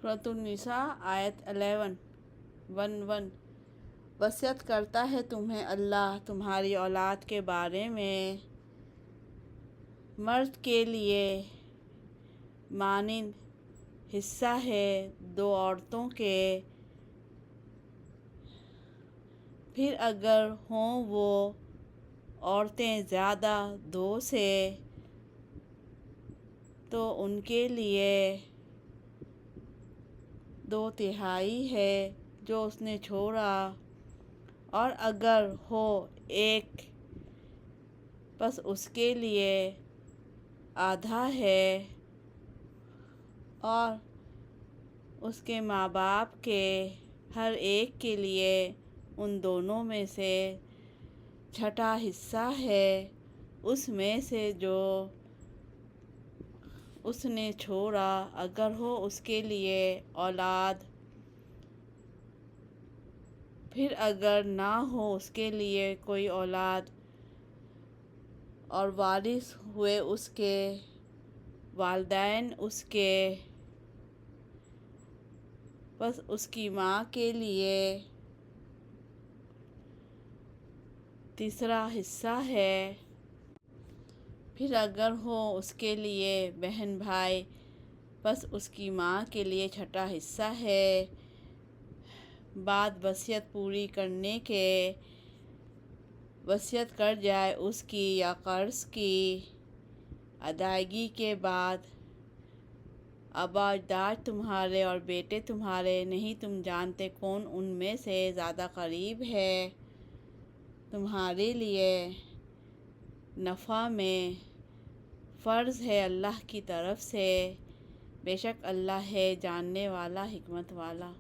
سورۃ النساء آیت 11 وصیت کرتا ہے تمہیں اللہ تمہاری اولاد کے بارے میں، مرد کے لیے مانند حصہ ہے دو عورتوں کے، پھر اگر ہوں وہ عورتیں زیادہ دو سے تو ان کے لیے 2/3 ہے جو اس نے چھوڑا، اور اگر ہو ایک پس اس کے لیے آدھا ہے، اور اس کے ماں باپ کے ہر ایک کے لیے ان دونوں میں سے چھٹا حصہ ہے اس میں سے جو اس نے چھوڑا، اگر ہو اس کے لیے اولاد، پھر اگر نہ ہو اس کے لیے کوئی اولاد اور وارث ہوئے اس کے والدین اس کے، بس اس کی ماں کے لیے تیسرا حصہ ہے، پھر اگر ہو اس کے لیے بہن بھائی، بس اس کی ماں کے لیے چھٹا حصہ ہے، بعد وصیت پوری کرنے کے وصیت کر جائے اس کی یا قرض کی ادائیگی کے بعد، آباء اجداد تمہارے اور بیٹے تمہارے نہیں تم جانتے کون ان میں سے زیادہ قریب ہے تمہارے لیے نفع میں، فرض ہے اللہ کی طرف سے، بے شک اللہ ہے جاننے والا حکمت والا۔